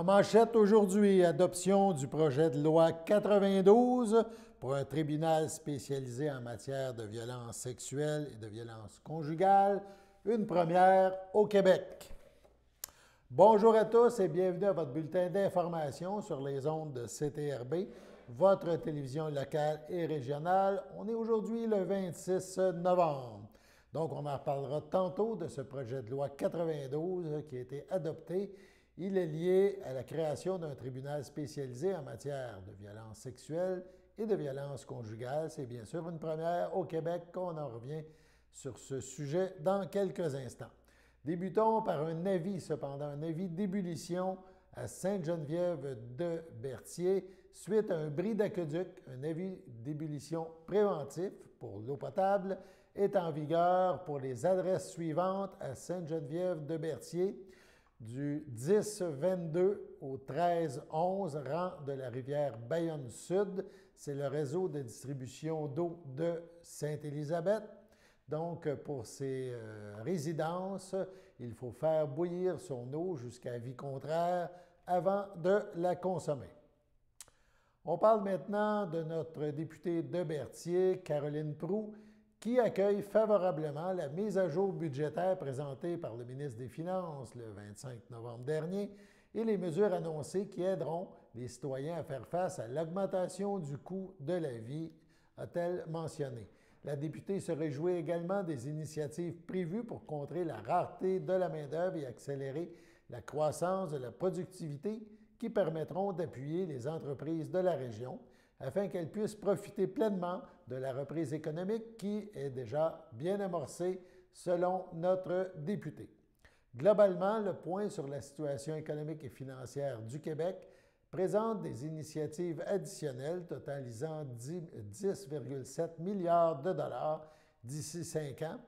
En manchette aujourd'hui, adoption du projet de loi 92 pour un tribunal spécialisé en matière de violences sexuelles et de violences conjugales, une première au Québec. Bonjour à tous et bienvenue à votre bulletin d'information sur les ondes de CTRB, votre télévision locale et régionale. On est aujourd'hui le 26 novembre. Donc, on en reparlera tantôt de ce projet de loi 92 qui a été adopté. Il est lié à la création d'un tribunal spécialisé en matière de violences sexuelles et de violences conjugales. C'est bien sûr une première au Québec. On en revient sur ce sujet dans quelques instants. Débutons par un avis, cependant, un avis d'ébullition à Sainte-Geneviève-de-Berthier suite à un bris d'aqueduc. Un avis d'ébullition préventif pour l'eau potable est en vigueur pour les adresses suivantes à Sainte-Geneviève-de-Berthier du 10-22 au 13-11 rang de la rivière Bayonne-Sud. C'est le réseau de distribution d'eau de Sainte-Élisabeth. Donc, pour ces résidences, il faut faire bouillir son eau jusqu'à avis contraire avant de la consommer. On parle maintenant de notre députée de Berthier, Caroline Proulx, qui accueille favorablement la mise à jour budgétaire présentée par le ministre des Finances le 25 novembre dernier et les mesures annoncées qui aideront les citoyens à faire face à l'augmentation du coût de la vie, a-t-elle mentionné. La députée se réjouit également des initiatives prévues pour contrer la rareté de la main-d'œuvre et accélérer la croissance de la productivité qui permettront d'appuyer les entreprises de la région afin qu'elles puissent profiter pleinement de la reprise économique qui est déjà bien amorcée selon notre député. Globalement, le point sur la situation économique et financière du Québec présente des initiatives additionnelles totalisant 10,7 milliards de dollars d'ici 5 ans,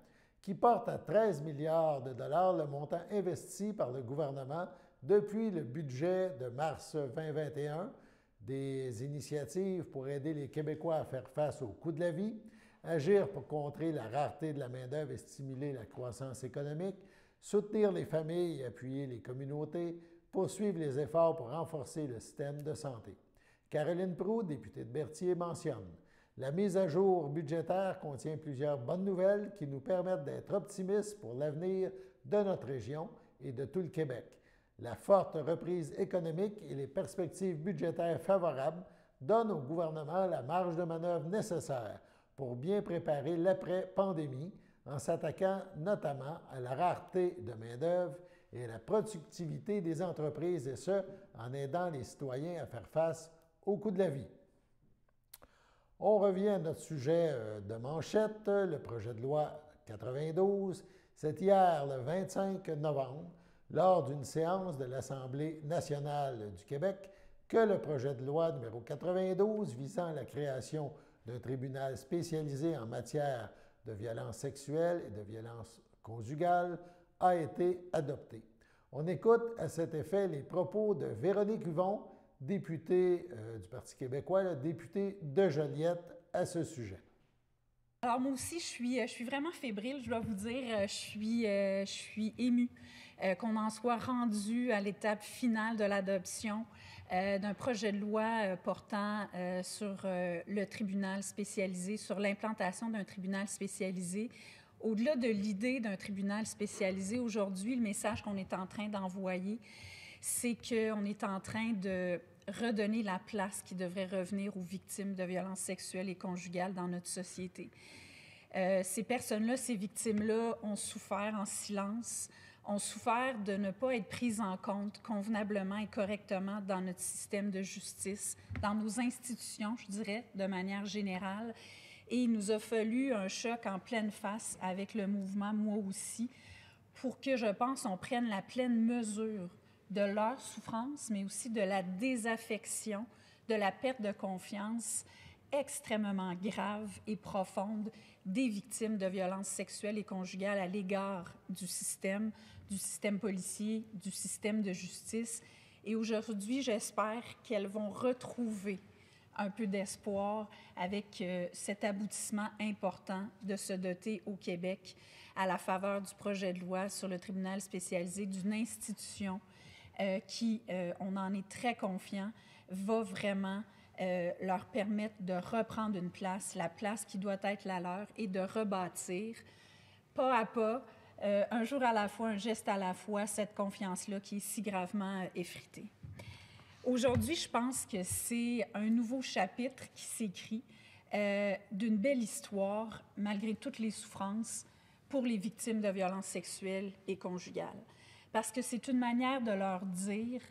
qui portent à 13 milliards de dollars le montant investi par le gouvernement depuis le budget de mars 2021, des initiatives pour aider les Québécois à faire face au coût de la vie, agir pour contrer la rareté de la main-d'œuvre et stimuler la croissance économique, soutenir les familles et appuyer les communautés, poursuivre les efforts pour renforcer le système de santé. Caroline Proulx, députée de Berthier, mentionne « La mise à jour budgétaire contient plusieurs bonnes nouvelles qui nous permettent d'être optimistes pour l'avenir de notre région et de tout le Québec. La forte reprise économique et les perspectives budgétaires favorables donnent au gouvernement la marge de manœuvre nécessaire pour bien préparer l'après-pandémie en s'attaquant notamment à la rareté de main-d'œuvre et à la productivité des entreprises, et ce, en aidant les citoyens à faire face au coût de la vie. » On revient à notre sujet de manchette, le projet de loi 92. C'est hier, le 25 novembre, lors d'une séance de l'Assemblée nationale du Québec, que le projet de loi numéro 92 visant à la création d'un tribunal spécialisé en matière de violences sexuelles et de violences conjugales a été adopté. On écoute à cet effet les propos de Véronique Yvon, députée du Parti québécois, députée de Joliette, à ce sujet. Alors moi aussi, je suis vraiment fébrile, je dois vous dire, je suis émue qu'on en soit rendu à l'étape finale de l'adoption d'un projet de loi portant sur le tribunal spécialisé, sur l'implantation d'un tribunal spécialisé. Au-delà de l'idée d'un tribunal spécialisé, aujourd'hui, le message qu'on est en train d'envoyer, c'est qu'on est en train de redonner la place qui devrait revenir aux victimes de violences sexuelles et conjugales dans notre société. Ces personnes-là, ces victimes-là ont souffert en silence, ont souffert de ne pas être prises en compte convenablement et correctement dans notre système de justice, dans nos institutions, je dirais, de manière générale. Et il nous a fallu un choc en pleine face avec le mouvement « Moi aussi » pour que, je pense, on prenne la pleine mesure de leur souffrance, mais aussi de la désaffection, de la perte de confiance extrêmement grave et profonde des victimes de violences sexuelles et conjugales à l'égard du système policier, du système de justice. Et aujourd'hui, j'espère qu'elles vont retrouver un peu d'espoir avec cet aboutissement important de se doter au Québec, à la faveur du projet de loi sur le tribunal spécialisé, d'une institution qui, on en est très confiant, va vraiment leur permettre de reprendre une place, la place qui doit être la leur, et de rebâtir, pas à pas, un jour à la fois, un geste à la fois, cette confiance-là qui est si gravement effritée. Aujourd'hui, je pense que c'est un nouveau chapitre qui s'écrit d'une belle histoire, malgré toutes les souffrances, pour les victimes de violences sexuelles et conjugales. Parce que c'est une manière de leur dire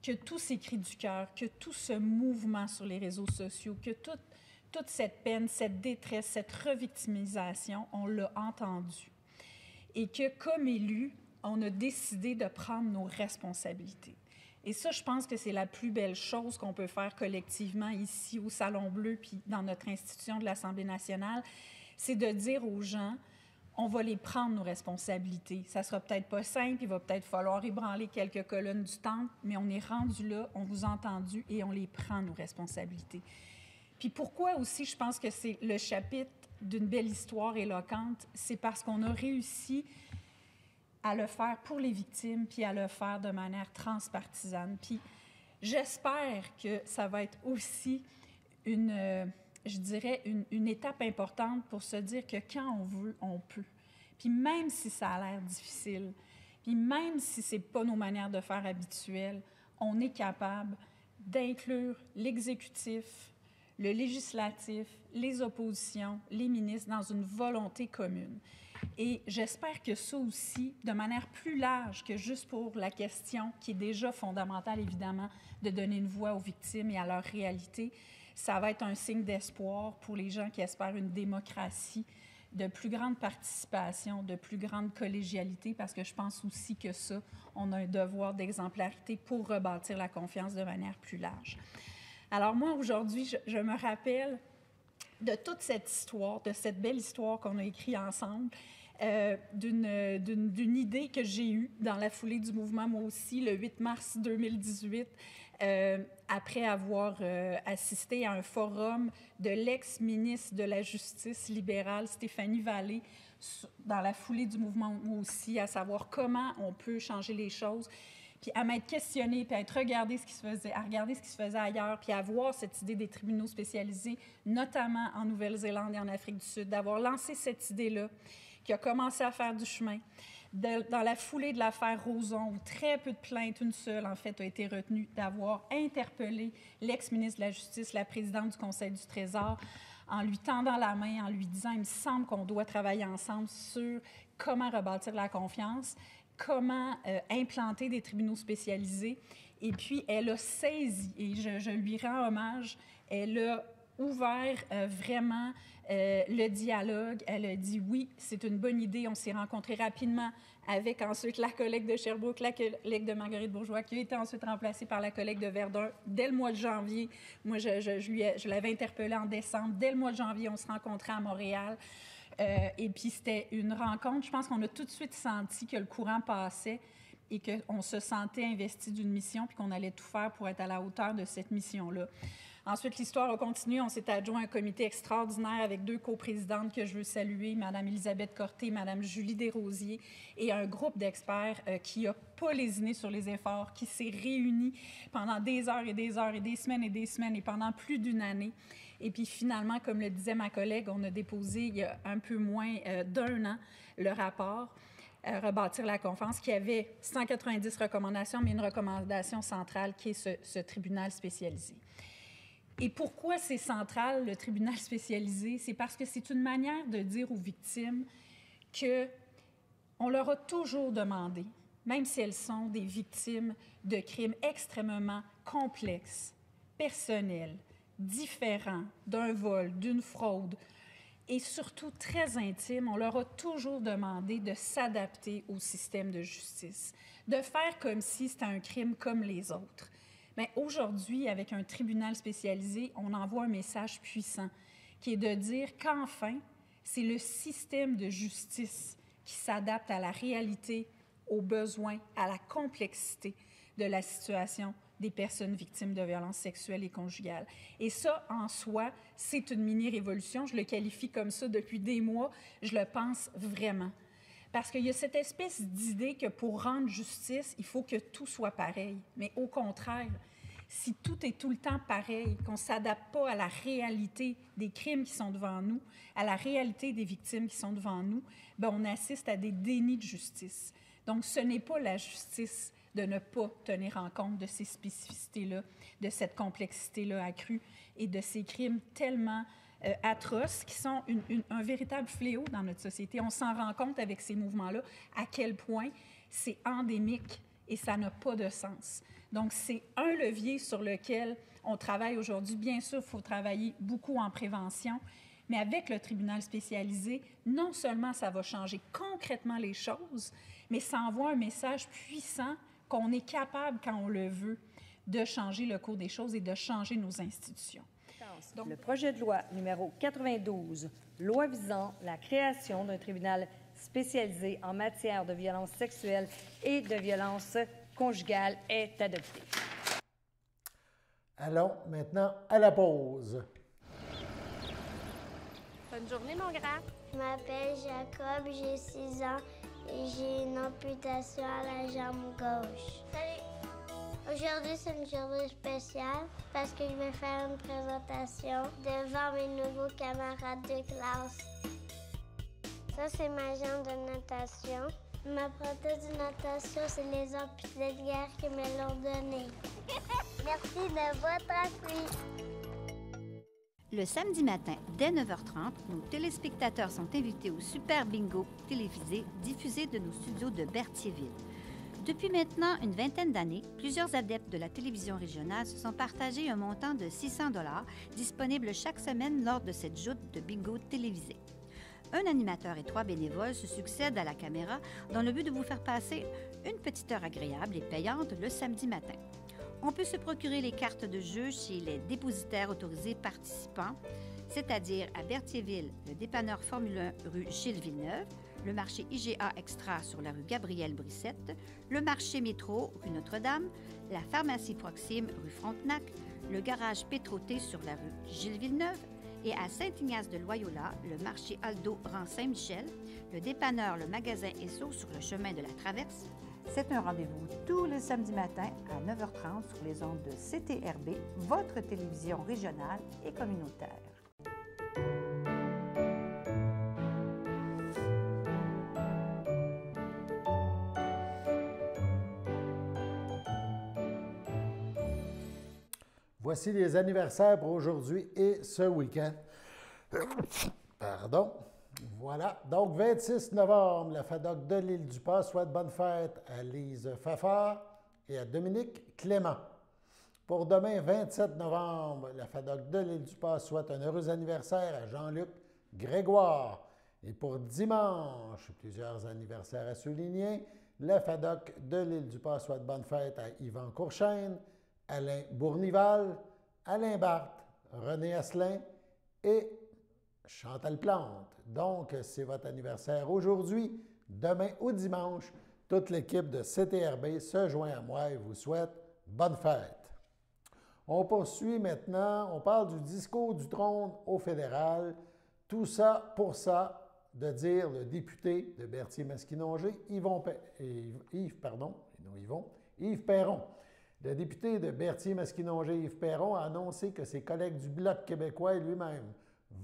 que tous ces cris du cœur, que tout ce mouvement sur les réseaux sociaux, que toute cette peine, cette détresse, cette revictimisation, on l'a entendu. Et que, comme élus, on a décidé de prendre nos responsabilités. Et ça, je pense que c'est la plus belle chose qu'on peut faire collectivement ici au Salon Bleu puis dans notre institution de l'Assemblée nationale, c'est de dire aux gens, on va les prendre nos responsabilités. Ça sera peut-être pas simple, il va peut-être falloir ébranler quelques colonnes du temple, mais on est rendu là, on vous a entendu et on les prend nos responsabilités. Puis pourquoi aussi je pense que c'est le chapitre d'une belle histoire éloquente, c'est parce qu'on a réussi à le faire pour les victimes, puis à le faire de manière transpartisane. Puis j'espère que ça va être aussi je dirais, une étape importante pour se dire que quand on veut, on peut. Puis même si ça a l'air difficile, puis même si ce n'est pas nos manières de faire habituelles, on est capable d'inclure l'exécutif, le législatif, les oppositions, les ministres dans une volonté commune. Et j'espère que ça aussi, de manière plus large que juste pour la question qui est déjà fondamentale, évidemment, de donner une voix aux victimes et à leur réalité, ça va être un signe d'espoir pour les gens qui espèrent une démocratie de plus grande participation, de plus grande collégialité, parce que je pense aussi que ça, on a un devoir d'exemplarité pour rebâtir la confiance de manière plus large. Alors moi, aujourd'hui, je me rappelle de toute cette histoire, de cette belle histoire qu'on a écrite ensemble, d'une idée que j'ai eue dans la foulée du mouvement, moi aussi, le 8 mars 2018, après avoir assisté à un forum de l'ex-ministre de la Justice libérale, Stéphanie Vallée, dans la foulée du mouvement, moi aussi, à savoir comment on peut changer les choses, puis à m'être questionnée, puis à regarder ce qui se faisait ailleurs, puis à voir cette idée des tribunaux spécialisés, notamment en Nouvelle-Zélande et en Afrique du Sud, d'avoir lancé cette idée-là, qui a commencé à faire du chemin. Dans la foulée de l'affaire Roson, où très peu de plaintes, une seule en fait, a été retenue, d'avoir interpellé l'ex-ministre de la Justice, la présidente du Conseil du Trésor, en lui tendant la main, en lui disant « Il me semble qu'on doit travailler ensemble sur comment rebâtir la confiance », comment implanter des tribunaux spécialisés. Et puis, elle a saisi, et je lui rends hommage, elle a ouvert vraiment le dialogue. Elle a dit oui, c'est une bonne idée. On s'est rencontrés rapidement avec ensuite la collègue de Sherbrooke, la collègue de Marguerite Bourgeois, qui a été ensuite remplacée par la collègue de Verdun dès le mois de janvier. Moi, je l'avais interpellée en décembre. Dès le mois de janvier, on se rencontrait à Montréal. Et puis, c'était une rencontre. Je pense qu'on a tout de suite senti que le courant passait et qu'on se sentait investi d'une mission puis qu'on allait tout faire pour être à la hauteur de cette mission-là. Ensuite, l'histoire a continué. On s'est adjoint un comité extraordinaire avec 2 coprésidentes que je veux saluer, Mme Elisabeth Corté et Mme Julie Desrosiers, et un groupe d'experts qui n'a pas lésiné sur les efforts, qui s'est réuni pendant des heures et des heures et des semaines, et pendant plus d'une année. Et puis finalement, comme le disait ma collègue, on a déposé il y a un peu moins d'1 an le rapport Rebâtir la confiance, qui avait 190 recommandations, mais une recommandation centrale qui est ce tribunal spécialisé. Et pourquoi c'est central, le tribunal spécialisé? C'est parce que c'est une manière de dire aux victimes qu'on leur a toujours demandé, même si elles sont des victimes de crimes extrêmement complexes, personnels, différents d'un vol, d'une fraude, et surtout très intimes, on leur a toujours demandé de s'adapter au système de justice, de faire comme si c'était un crime comme les autres. Mais aujourd'hui, avec un tribunal spécialisé, on envoie un message puissant qui est de dire qu'enfin, c'est le système de justice qui s'adapte à la réalité, aux besoins, à la complexité de la situation des personnes victimes de violences sexuelles et conjugales. Et ça, en soi, c'est une mini-révolution. Je le qualifie comme ça depuis des mois. Je le pense vraiment. Parce qu'il y a cette espèce d'idée que pour rendre justice, il faut que tout soit pareil. Mais au contraire, si tout est tout le temps pareil, qu'on ne s'adapte pas à la réalité des crimes qui sont devant nous, à la réalité des victimes qui sont devant nous, bien, on assiste à des dénis de justice. Donc, ce n'est pas la justice de ne pas tenir en compte de ces spécificités-là, de cette complexité-là accrue et de ces crimes tellement atroces qui sont un véritable fléau dans notre société. On s'en rend compte avec ces mouvements-là à quel point c'est endémique et ça n'a pas de sens. Donc, c'est un levier sur lequel on travaille aujourd'hui. Bien sûr, il faut travailler beaucoup en prévention, mais avec le tribunal spécialisé, non seulement ça va changer concrètement les choses, mais ça envoie un message puissant qu'on est capable, quand on le veut, de changer le cours des choses et de changer nos institutions. Donc, le projet de loi numéro 92, loi visant la création d'un tribunal spécialisé en matière de violences sexuelles et de violences conjugales est adopté. Allons maintenant à la pause. Bonne journée, mon grand. Je m'appelle Jacob, j'ai 6 ans et j'ai une amputation à la jambe gauche. Salut! Aujourd'hui, c'est une journée spéciale parce que je vais faire une présentation devant mes nouveaux camarades de classe. Ça, c'est ma jambe de natation. Ma prothèse de natation, c'est les amputés de guerre qui me l'ont donnée. Merci de votre appui. Le samedi matin, dès 9h30, nos téléspectateurs sont invités au Super Bingo télévisé diffusé de nos studios de Berthierville. Depuis maintenant une vingtaine d'années, plusieurs adeptes de la télévision régionale se sont partagés un montant de 600 $ disponible chaque semaine lors de cette joute de bingo télévisé. Un animateur et 3 bénévoles se succèdent à la caméra dans le but de vous faire passer une petite heure agréable et payante le samedi matin. On peut se procurer les cartes de jeu chez les dépositaires autorisés participants, c'est-à-dire à Berthierville, le dépanneur Formule 1 rue Gilles Villeneuve, le marché IGA Extra sur la rue Gabrielle Brissette, le marché Métro rue Notre-Dame, la pharmacie Proxime rue Frontenac, le garage Pétroté sur la rue Gilles Villeneuve et à Saint-Ignace de Loyola, le marché Aldo rang Saint-Michel, le dépanneur Le Magasin Esso sur le chemin de la Traverse. C'est un rendez-vous tous les samedis matins à 9h30 sur les ondes de CTRB, votre télévision régionale et communautaire. Voici les anniversaires pour aujourd'hui et ce week-end. Pardon. Voilà. Donc, 26 novembre, la FADOC de l'Île-du-Pas souhaite bonne fête à Lise Fafard et à Dominique Clément. Pour demain, 27 novembre, la FADOC de l'Île-du-Pas souhaite un heureux anniversaire à Jean-Luc Grégoire. Et pour dimanche, plusieurs anniversaires à souligner, la FADOC de l'Île-du-Pas souhaite bonne fête à Yvan Courchaine, Alain Bournival, Alain Barthes, René Asselin et Chantal Plante. Donc, c'est votre anniversaire aujourd'hui, demain ou dimanche. Toute l'équipe de CTRB se joint à moi et vous souhaite bonne fête. On poursuit maintenant, on parle du discours du trône au fédéral. Tout ça pour ça de dire le député de Berthier-Masquinongé, Yves Perron. Le député de Berthier-Masquinongé, Yves Perron, a annoncé que ses collègues du Bloc québécois et lui-même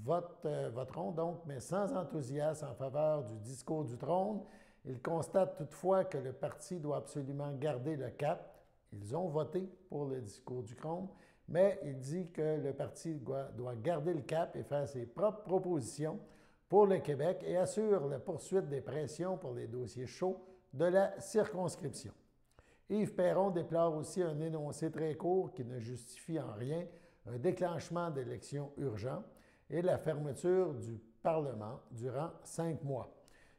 voteront donc, mais sans enthousiasme, en faveur du discours du trône. Il constate toutefois que le parti doit absolument garder le cap. Ils ont voté pour le discours du trône, mais il dit que le parti doit garder le cap et faire ses propres propositions pour le Québec et assure la poursuite des pressions pour les dossiers chauds de la circonscription. Yves Perron déplore aussi un énoncé très court qui ne justifie en rien un déclenchement d'élections urgent et la fermeture du Parlement durant 5 mois.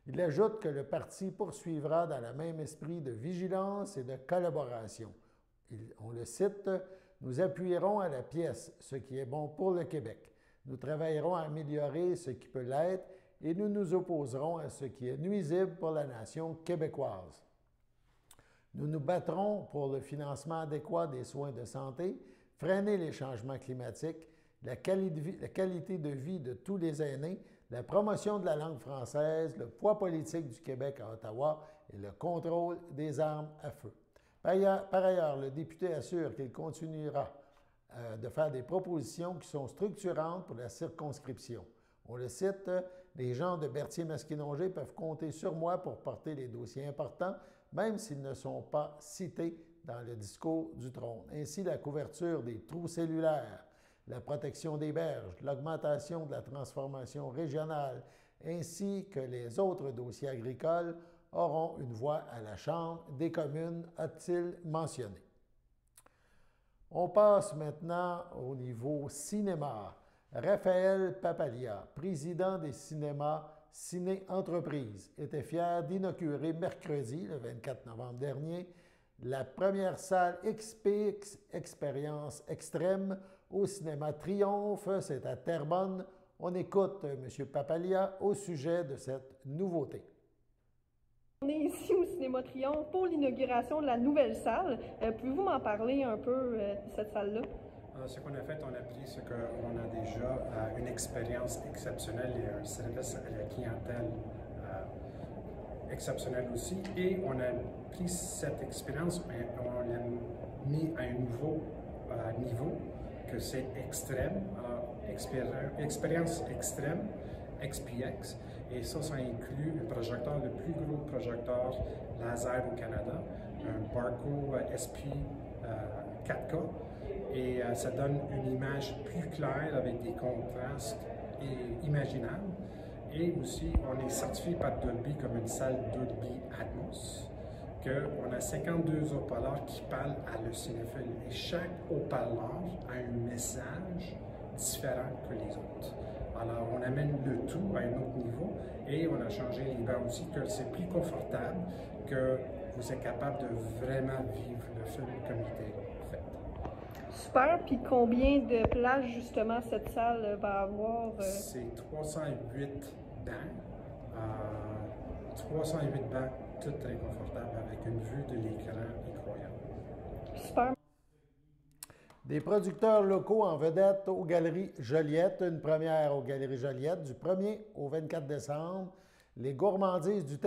Il ajoute que le parti poursuivra dans le même esprit de vigilance et de collaboration. On le cite, « Nous appuierons à la pièce ce qui est bon pour le Québec. Nous travaillerons à améliorer ce qui peut l'être et nous nous opposerons à ce qui est nuisible pour la nation québécoise. Nous nous battrons pour le financement adéquat des soins de santé, freiner les changements climatiques, la qualité de vie de tous les aînés, la promotion de la langue française, le poids politique du Québec à Ottawa et le contrôle des armes à feu. Par ailleurs, le député assure qu'il continuera de faire des propositions qui sont structurantes pour la circonscription. On le cite, « Les gens de Berthier-Masquinongé peuvent compter sur moi pour porter les dossiers importants, même s'ils ne sont pas cités dans le discours du trône. Ainsi, la couverture des trous cellulaires, la protection des berges, l'augmentation de la transformation régionale, ainsi que les autres dossiers agricoles auront une voix à la Chambre des communes, a-t-il mentionné. On passe maintenant au niveau cinéma. Raphaël Papalia, président des cinémas Ciné Entreprises, était fier d'inaugurer mercredi, le 24 novembre dernier, la première salle XPX Expérience Extrême au cinéma Triomphe, c'est à Terrebonne. On écoute M. Papalia au sujet de cette nouveauté. On est ici au Cinéma Triomphe pour l'inauguration de la nouvelle salle. Pouvez-vous m'en parler un peu de cette salle-là? Ce qu'on a fait, on a pris ce qu'on a déjà une expérience exceptionnelle et un service à la clientèle exceptionnel aussi. Et on a pris cette expérience et on l'a mis à un nouveau niveau, que c'est extrême. Alors, expérience extrême, XPX. Et ça inclut un projecteur, le plus gros projecteur laser au Canada, un Barco SP 4K. Et ça donne une image plus claire avec des contrastes imaginables. Et aussi, on est certifié par Dolby comme une salle Dolby Atmos, qu'on a 52 haut-parleurs qui parlent à le cinéphile. Et chaque haut-parleur a un message différent que les autres. Alors, on amène le tout à un autre niveau et on a changé les bancs aussi, que c'est plus confortable, que vous êtes capable de vraiment vivre le film comme il était fait. Super. Puis combien de places, justement, cette salle va avoir? C'est 308 bancs. 308 bancs, tout très confortable, avec une vue de l'écran incroyable. Super. Des producteurs locaux en vedette aux Galeries Joliette. Une première aux Galeries Joliette du 1er au 24 décembre. Les gourmandises du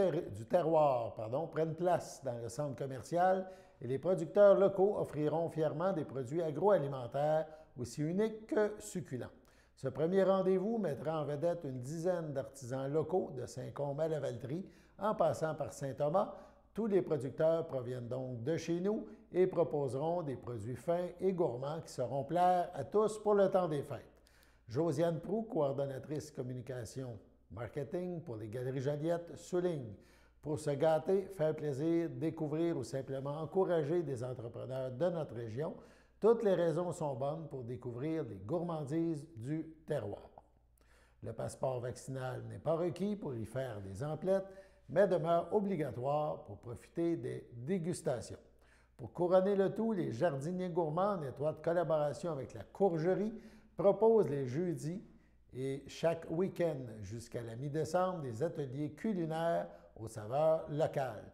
terroir prennent place dans le centre commercial et les producteurs locaux offriront fièrement des produits agroalimentaires aussi uniques que succulents. Ce premier rendez-vous mettra en vedette une dizaine d'artisans locaux de Saint-Côme à la Valtrie, en passant par Saint-Thomas. Tous les producteurs proviennent donc de chez nous et proposeront des produits fins et gourmands qui seront plaire à tous pour le temps des fêtes. Josiane Proux, coordonnatrice communication marketing pour les Galeries Joliette, souligne: pour se gâter, faire plaisir, découvrir ou simplement encourager des entrepreneurs de notre région, toutes les raisons sont bonnes pour découvrir les gourmandises du terroir. Le passeport vaccinal n'est pas requis pour y faire des emplettes, mais demeure obligatoire pour profiter des dégustations. Pour couronner le tout, les jardiniers gourmands, en étroite collaboration avec la courgerie, proposent les jeudis et chaque week-end jusqu'à la mi-décembre des ateliers culinaires aux saveurs locales.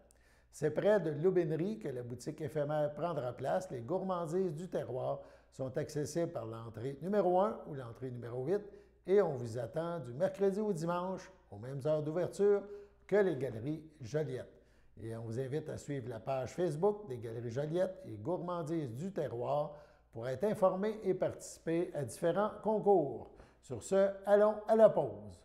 C'est près de l'aubainerie que la boutique éphémère prendra place. Les gourmandises du terroir sont accessibles par l'entrée numéro 1 ou l'entrée numéro 8 et on vous attend du mercredi au dimanche aux mêmes heures d'ouverture que les Galeries Joliette. Et on vous invite à suivre la page Facebook des Galeries Joliette et Gourmandises du terroir pour être informé et participer à différents concours. Sur ce, allons à la pause.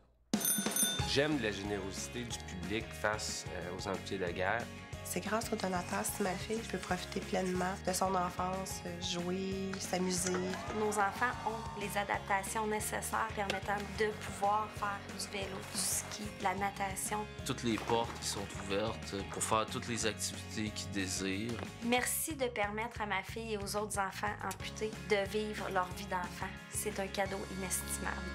J'aime la générosité du public face aux amputés de guerre. C'est grâce au donateur si ma fille peut profiter pleinement de son enfance, jouer, s'amuser. Nos enfants ont les adaptations nécessaires permettant de pouvoir faire du vélo, du ski, de la natation. Toutes les portes qui sont ouvertes pour faire toutes les activités qu'ils désirent. Merci de permettre à ma fille et aux autres enfants amputés de vivre leur vie d'enfant. C'est un cadeau inestimable.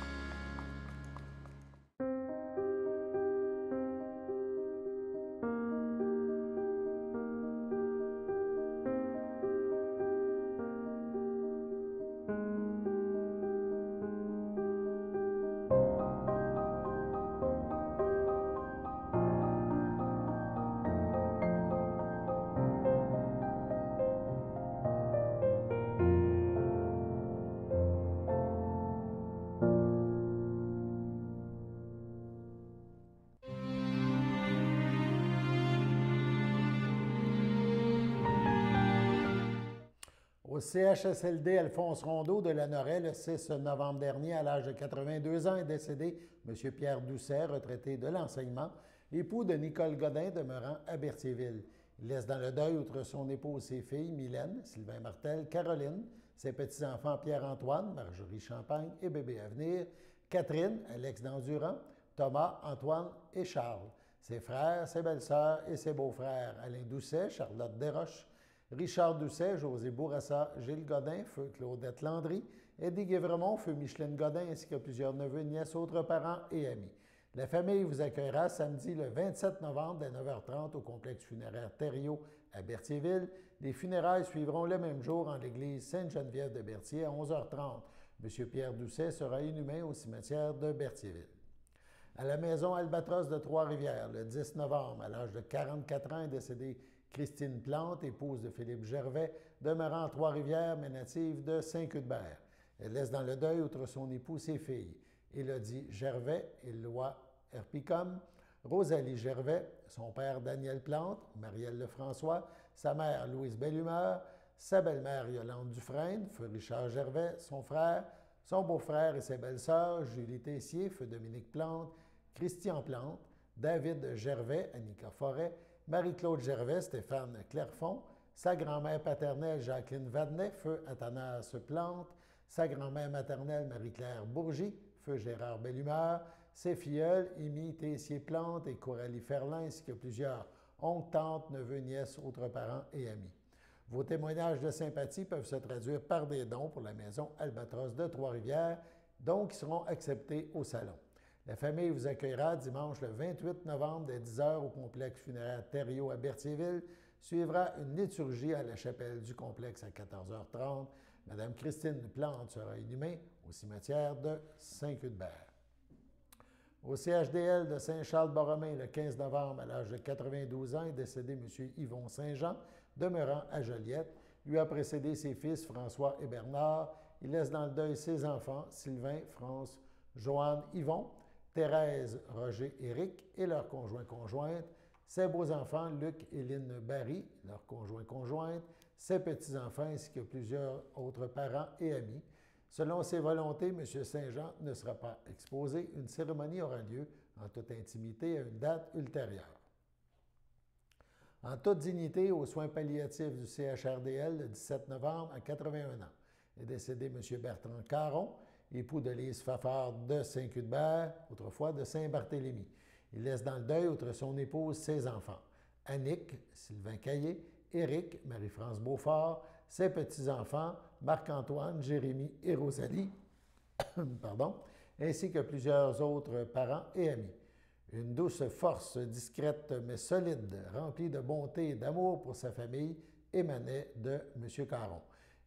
Au CHSLD Alphonse Rondeau de Lanoraie, le 6 novembre dernier, à l'âge de 82 ans, est décédé M. Pierre Doucet, retraité de l'enseignement, époux de Nicole Godin demeurant à Berthierville. Il laisse dans le deuil, outre son épouse, ses filles, Mylène, Sylvain Martel, Caroline, ses petits-enfants Pierre-Antoine, Marjorie Champagne et bébé Avenir, Catherine, Alex d'Endurant, Thomas, Antoine et Charles, ses frères, ses belles-sœurs et ses beaux-frères, Alain Doucet, Charlotte Desroches, Richard Doucet, José Bourassa, Gilles Godin, feu Claudette Landry, Eddie Guévremont, feu Micheline Godin, ainsi que plusieurs neveux, nièces, autres parents et amis. La famille vous accueillera samedi le 27 novembre à 9h30 au complexe funéraire Thériault à Berthierville. Les funérailles suivront le même jour en l'église Sainte-Geneviève de Berthier à 11h30. M. Pierre Doucet sera inhumé au cimetière de Berthierville. À la maison Albatros de Trois-Rivières, le 10 novembre, à l'âge de 44 ans, est décédée Christine Plante, épouse de Philippe Gervais, demeurant à Trois-Rivières, mais native de Saint-Cuthbert. Elle laisse dans le deuil, outre son époux, ses filles, Élodie Gervais, Éloi Herpicum, Rosalie Gervais, son père Daniel Plante, Marielle Lefrançois, sa mère Louise Bellumeur, sa belle-mère Yolande Dufresne, feu Richard Gervais, son frère, son beau-frère et ses belles-sœurs, Julie Tessier, feu Dominique Plante, Christian Plante, David Gervais, Annika Forêt, Marie-Claude Gervais, Stéphane Clerfond, sa grand-mère paternelle Jacqueline Vadnet, feu Athanas Plante, sa grand-mère maternelle Marie-Claire Bourgie, feu Gérard Bellumeur, ses filleuls Émile Tessier-Plante et Coralie Ferland, ainsi que plusieurs oncles, tantes, neveux, nièces, autres parents et amis. Vos témoignages de sympathie peuvent se traduire par des dons pour la maison Albatros de Trois-Rivières, dons qui seront acceptés au salon. La famille vous accueillera dimanche le 28 novembre dès 10h au complexe funéraire Thériault à Berthierville. Suivra une liturgie à la chapelle du complexe à 14h30. Madame Christine Plante sera inhumée au cimetière de Saint-Cuthbert. Au CHDL de Saint-Charles-Borromée, le 15 novembre, à l'âge de 92 ans, est décédé M. Yvon Saint-Jean, demeurant à Joliette. Lui a précédé ses fils François et Bernard. Il laisse dans le deuil ses enfants, Sylvain, France, Joanne, Yvon, Thérèse, Roger, Éric et leurs conjoints-conjointes, ses beaux-enfants, Luc et Lynne Barry, leurs conjoints-conjointes, ses petits-enfants ainsi que plusieurs autres parents et amis. Selon ses volontés, M. Saint-Jean ne sera pas exposé. Une cérémonie aura lieu en toute intimité à une date ultérieure. En toute dignité, aux soins palliatifs du CHRDL, le 17 novembre, à 81 ans, est décédé M. Bertrand Caron, époux de Lise Fafard de Saint-Cuthbert, autrefois de Saint-Barthélemy. Il laisse dans le deuil, outre son épouse, ses enfants, Annick, Sylvain Caillé, Éric, Marie-France Beaufort, ses petits-enfants, Marc-Antoine, Jérémie et Rosalie, ainsi que plusieurs autres parents et amis. Une douce force discrète mais solide, remplie de bonté et d'amour pour sa famille, émanait de M. Caron.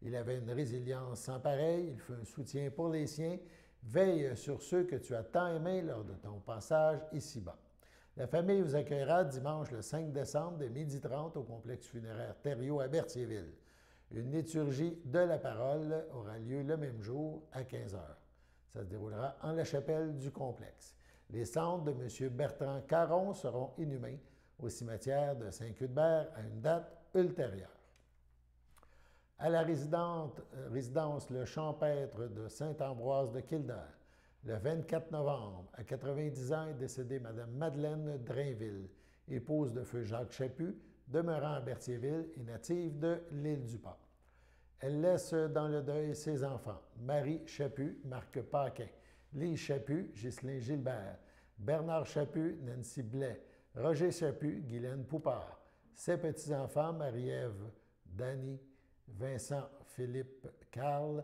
Il avait une résilience sans pareille, il fut un soutien pour les siens, veille sur ceux que tu as tant aimés lors de ton passage ici-bas. La famille vous accueillera dimanche le 5 décembre de 12h30 au complexe funéraire Thériault à Berthierville. Une liturgie de la parole aura lieu le même jour à 15h. Ça se déroulera en la chapelle du complexe. Les cendres de M. Bertrand Caron seront inhumées au cimetière de Saint-Cuthbert à une date ultérieure. À la résidence Le Champêtre de Saint-Ambroise de Kildare, le 24 novembre, à 90 ans, est décédée Mme Madeleine Drainville, épouse de feu Jacques Chaput, demeurant à Berthierville et native de l'Île-du-Port. Elle laisse dans le deuil ses enfants, Marie Chaput, Marc Paquin, Lise Chaput, Ghislain Gilbert, Bernard Chaput, Nancy Blais, Roger Chaput, Guylaine Poupard, ses petits-enfants, Marie-Ève, Dany, Vincent, Philippe, Carl,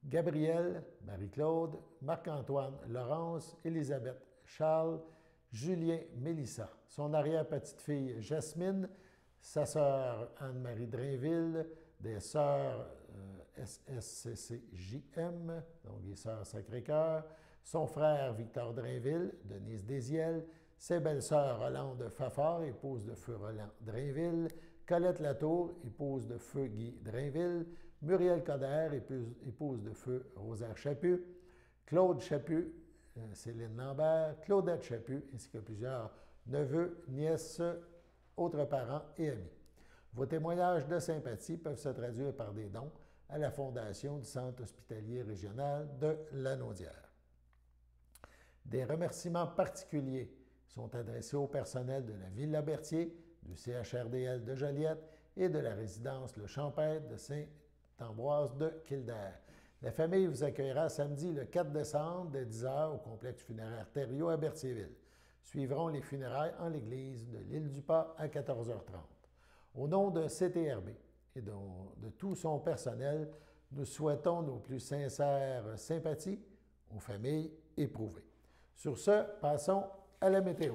Gabriel, Marie-Claude, Marc-Antoine, Laurence, Élisabeth, Charles, Julien, Mélissa, son arrière-petite-fille Jasmine, sa sœur Anne-Marie Drainville, des sœurs SSCJM, donc les sœurs Sacré-Cœur, son frère Victor Drainville, Denise Désiel, ses belles-sœurs Rolande Fafard, épouse de feu Roland Drainville, Colette Latour, épouse de feu Guy Drainville, Muriel Coder, épouse de feu Rosaire Chaput, Claude Chaput, Céline Lambert, Claudette Chaput, ainsi que plusieurs neveux, nièces, autres parents et amis. Vos témoignages de sympathie peuvent se traduire par des dons à la fondation du Centre hospitalier régional de Lanaudière. Des remerciements particuliers sont adressés au personnel de la Villa Berthier, du CHRDL de Joliette et de la résidence Le Champêtre de Saint-Ambroise de Kildare. La famille vous accueillera samedi le 4 décembre dès 10h au complexe funéraire Thériault à Berthierville. Suivront les funérailles en l'église de l'Île-du-Pas à 14h30. Au nom de CTRB et de tout son personnel, nous souhaitons nos plus sincères sympathies aux familles éprouvées. Sur ce, passons à la météo.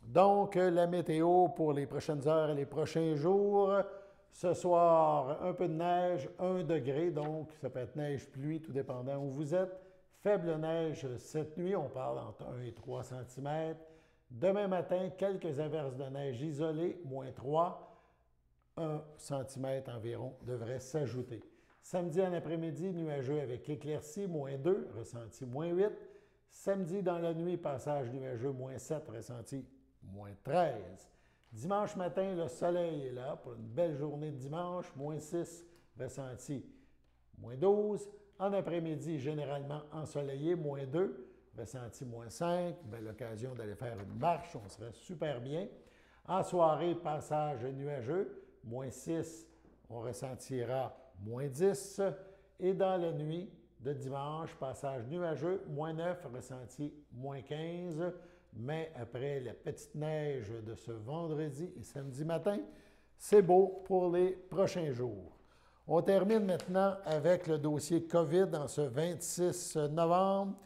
Donc, la météo pour les prochaines heures et les prochains jours. Ce soir, un peu de neige, 1 degré, donc ça peut être neige-pluie, tout dépendant où vous êtes. Faible neige cette nuit, on parle entre 1 et 3 cm. Demain matin, quelques averses de neige isolées, moins 3, 1 cm environ devrait s'ajouter. Samedi en après-midi, nuageux avec éclaircies, moins 2, ressenti moins 8. Samedi dans la nuit, passage nuageux, moins 7, ressenti moins 13. Dimanche matin, le soleil est là pour une belle journée de dimanche, moins 6, ressenti moins 12. En après-midi, généralement ensoleillé, moins 2, ressenti moins 5. Belle occasion d'aller faire une marche, on serait super bien. En soirée, passage nuageux, moins 6, on ressentira moins 10. Et dans la nuit de dimanche, passage nuageux, moins 9, ressenti moins 15. Mais après la petite neige de ce vendredi et samedi matin, c'est beau pour les prochains jours. On termine maintenant avec le dossier COVID en ce 26 novembre.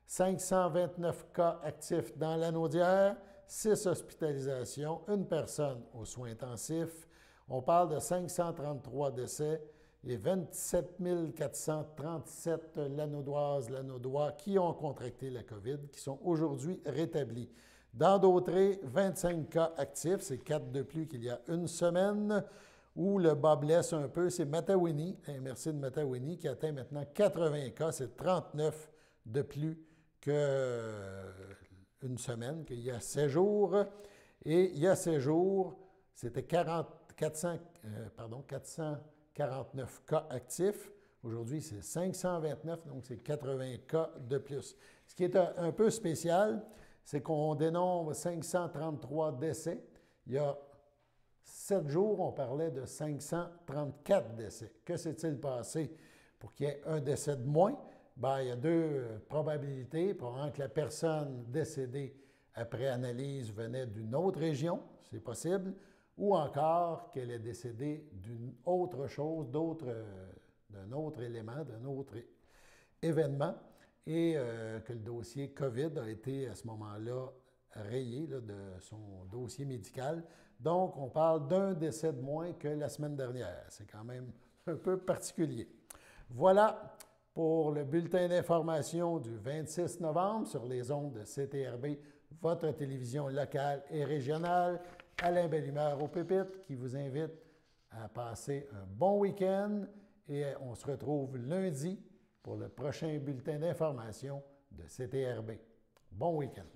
529 cas actifs dans Lanaudière, 6 hospitalisations, 1 personne aux soins intensifs. On parle de 533 décès et 27 437 Lanaudoises, Lanaudois qui ont contracté la COVID, qui sont aujourd'hui rétablis. Dans Dautrey, 25 cas actifs, c'est 4 de plus qu'il y a une semaine. Où le bas blesse un peu, c'est Matawini, merci de Matawini, qui atteint maintenant 80 cas, c'est 39 de plus qu'une semaine, qu'il y a 7 jours. Et il y a 7 jours, c'était 449 cas actifs. Aujourd'hui, c'est 529, donc c'est 80 cas de plus. Ce qui est un peu spécial, c'est qu'on dénombre 533 décès. Il y a 7 jours, on parlait de 534 décès. Que s'est-il passé pour qu'il y ait un décès de moins? Bien, il y a 2 probabilités. Probablement que la personne décédée après analyse venait d'une autre région, c'est possible, ou encore qu'elle est décédée d'une autre chose, d'un autre élément, d'un autre événement, et que le dossier COVID a été à ce moment-là rayé de son dossier médical. Donc, on parle d'un décès de moins que la semaine dernière. C'est quand même un peu particulier. Voilà pour le bulletin d'information du 26 novembre sur les ondes de CTRB, votre télévision locale et régionale. Alain Belle-Humeur au Pépites qui vous invite à passer un bon week-end et on se retrouve lundi pour le prochain bulletin d'information de CTRB. Bon week-end.